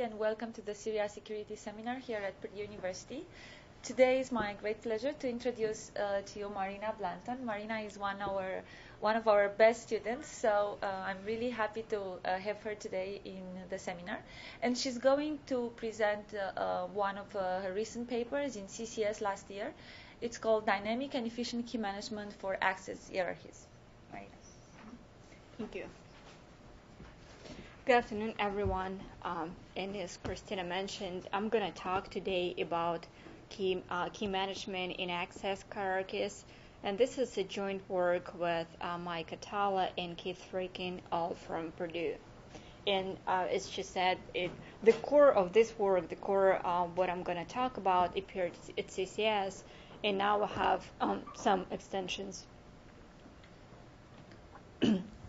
everybody, and welcome to the CERIAS Security Seminar here at Purdue University. Today is my great pleasure to introduce to you Marina Blanton. Marina is one of our best students, so I'm really happy to have her today in the seminar. And she's going to present one of her recent papers in CCS last year. It's called Dynamic and Efficient Key Management for Access Hierarchies. Marina. Thank you. Good afternoon, everyone. And as Christina mentioned, I'm going to talk today about key management in access hierarchies. And this is a joint work with Mike Atala and Keith Fricken, all from Purdue. And as she said, the core of this work, the core of what I'm going to talk about appeared at CCS, and now I have some extensions.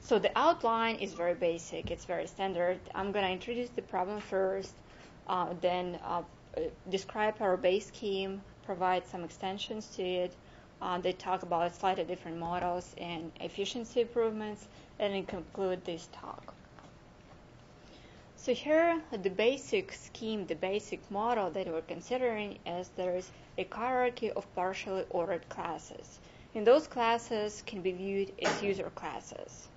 So the outline is very basic. It's very standard. I'm going to introduce the problem first, then describe our base scheme, provide some extensions to it. They talk about slightly different models and efficiency improvements, and then conclude this talk. So here, the basic scheme, the basic model that we're considering is there is a hierarchy of partially ordered classes. And those classes can be viewed as user classes.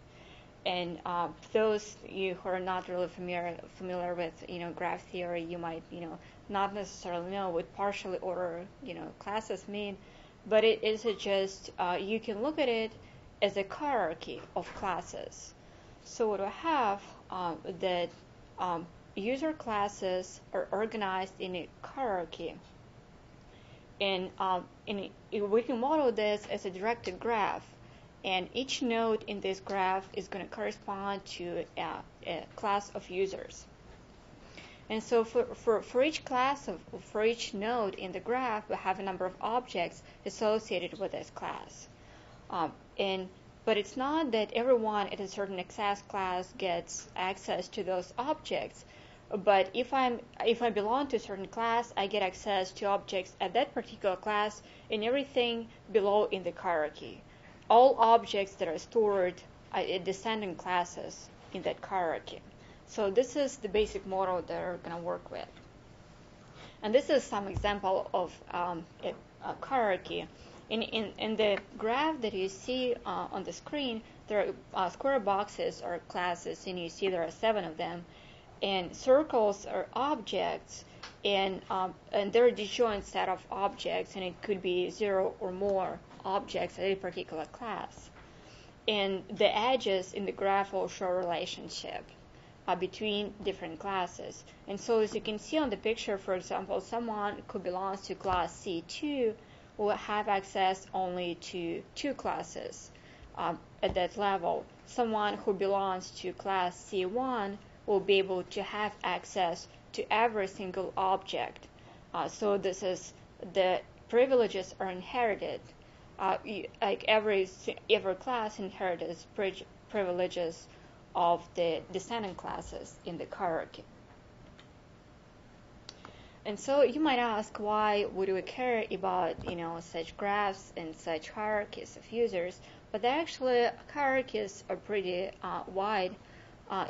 And those you who are not really familiar with, graph theory, you might, not necessarily know what partially ordered, classes mean. But it is just you can look at it as a hierarchy of classes. So what we have that user classes are organized in a hierarchy, and we can model this as a directed graph. And each node in this graph is going to correspond to a class of users. And so for each for each node in the graph, we have a number of objects associated with this class. But it's not that everyone at a certain access class gets access to those objects. But if I belong to a certain class, I get access to objects at that particular class and everything below in the hierarchy. All objects that are stored at descendant classes in that hierarchy. So this is the basic model that we're going to work with. And this is some example of a hierarchy. In the graph that you see on the screen, there are square boxes or classes, and you see there are 7 of them. And circles are objects, and they're a disjoint set of objects, and it could be 0 or more objects at a particular class. And the edges in the graph will show a relationship between different classes. And so as you can see on the picture, for example, someone who belongs to class C2 will have access only to 2 classes at that level. Someone who belongs to class C1 will be able to have access to every single object. So this is the privileges are inherited. Like every class inherits privileges of the descendant classes in the hierarchy. And so you might ask, why would we care about such graphs and such hierarchies of users? But actually, hierarchies are pretty wide,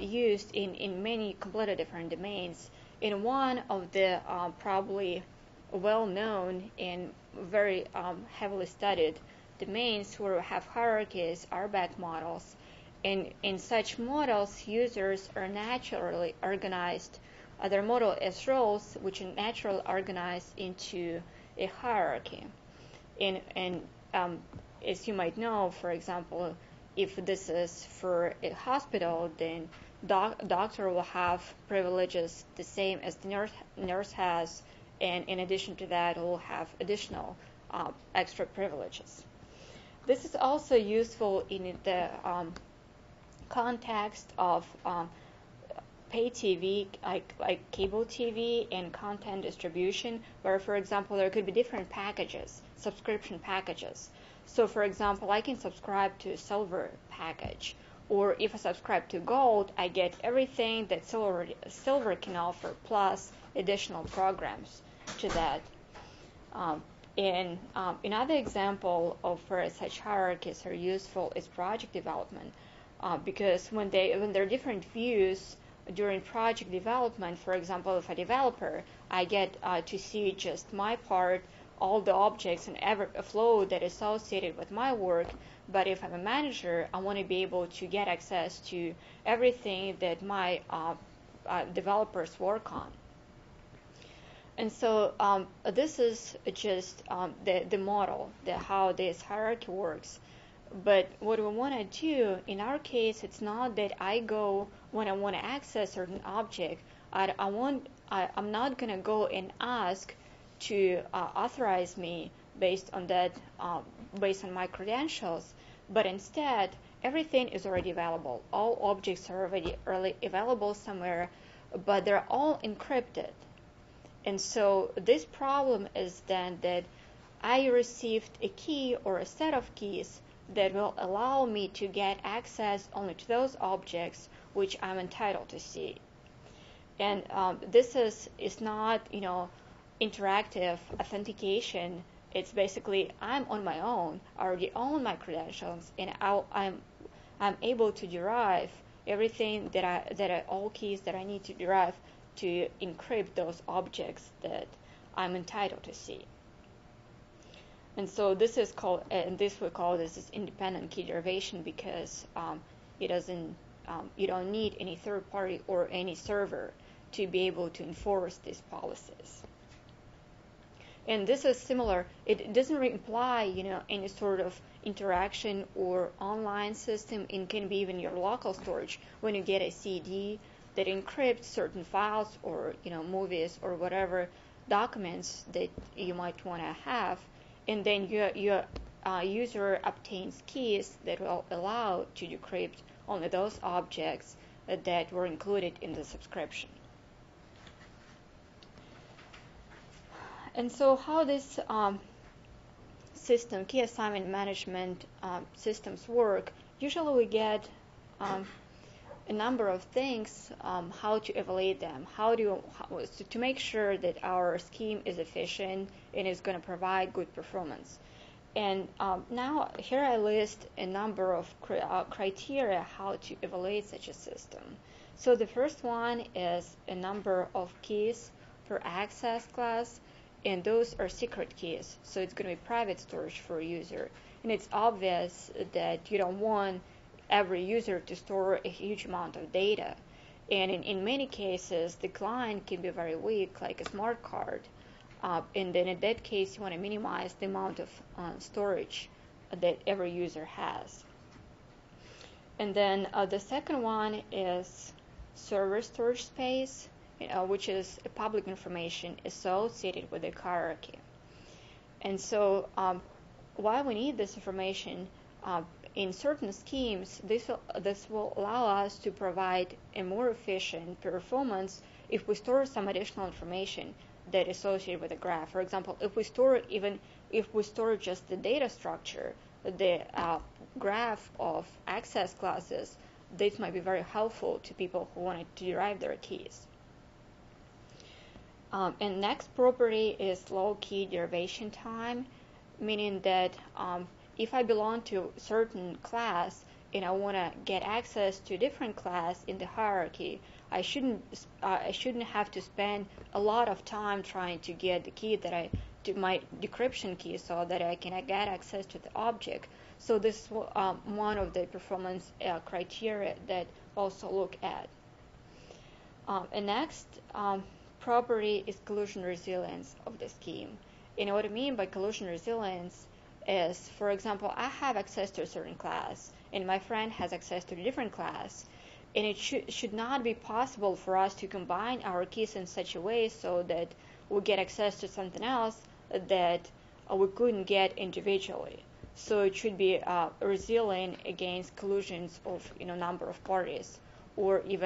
used in many completely different domains. In one of the probably well-known and very heavily studied domains where we have hierarchies are back models. And in such models, users are naturally organized. They're modeled as roles, which are naturally organized into a hierarchy. And as you might know, for example, if this is for a hospital, then doctor will have privileges the same as the nurse has, and in addition to that, will have additional extra privileges. This is also useful in the context of pay TV, like cable TV and content distribution, where, for example, there could be different packages, subscription packages. So, for example, I can subscribe to a silver package, or if I subscribe to gold, I get everything that silver can offer, plus additional programs to that. Another example of where such hierarchies are useful is project development, because when there are different views during project development, for example, if a developer, I get to see just my part, all the objects and every flow that is associated with my work. But if I'm a manager, I want to be able to get access to everything that my developers work on. And so this is just the model, how this hierarchy works. But what we want to do, in our case, it's not that I go when I want to access a certain object. I'm not going to go and ask to authorize me based on that, based on my credentials. But instead, everything is already available. All objects are already available somewhere, but they're all encrypted. And so this problem is then that I received a key or a set of keys that will allow me to get access only to those objects which I'm entitled to see. And this is not, interactive authentication. It's basically I'm on my own, I already own my credentials, and I'm able to derive everything all keys that I need to derive to encrypt those objects that I'm entitled to see. And so this is called, and this we call this is independent key derivation, because it doesn't, you don't need any third party or any server to be able to enforce these policies. And this is similar. It doesn't imply, any sort of interaction or online system. It can be even your local storage when you get a CD that encrypts certain files or movies or whatever documents that you might want to have, and then your user obtains keys that will allow to decrypt only those objects that were included in the subscription. And so how this key assignment management systems work, usually we get a number of things, how to evaluate them, to make sure that our scheme is efficient and is going to provide good performance. And now here I list a number of criteria how to evaluate such a system. So the first one is a number of keys per access class, and those are secret keys, so it's going to be private storage for a user. And it's obvious that you don't want every user to store a huge amount of data. And in many cases, the client can be very weak, like a smart card. And then in that case, you want to minimize the amount of storage that every user has. And then the second one is server storage space, which is public information associated with the hierarchy. And so why we need this information, in certain schemes, this will allow us to provide a more efficient performance if we store some additional information that is associated with the graph. For example, if we store just the data structure, the graph of access classes, this might be very helpful to people who want to derive their keys. And next property is low key derivation time, meaning that if I belong to a certain class and I want to get access to a different class in the hierarchy, I shouldn't have to spend a lot of time trying to get the key my decryption key, so that I can get access to the object. So this is one of the performance criteria that also look at. And next property is collusion resilience of the scheme. And what I mean by collusion resilience is, for example, I have access to a certain class and my friend has access to a different class, and it should not be possible for us to combine our keys in such a way so that we get access to something else that we couldn't get individually. So it should be resilient against collusions of number of parties, or even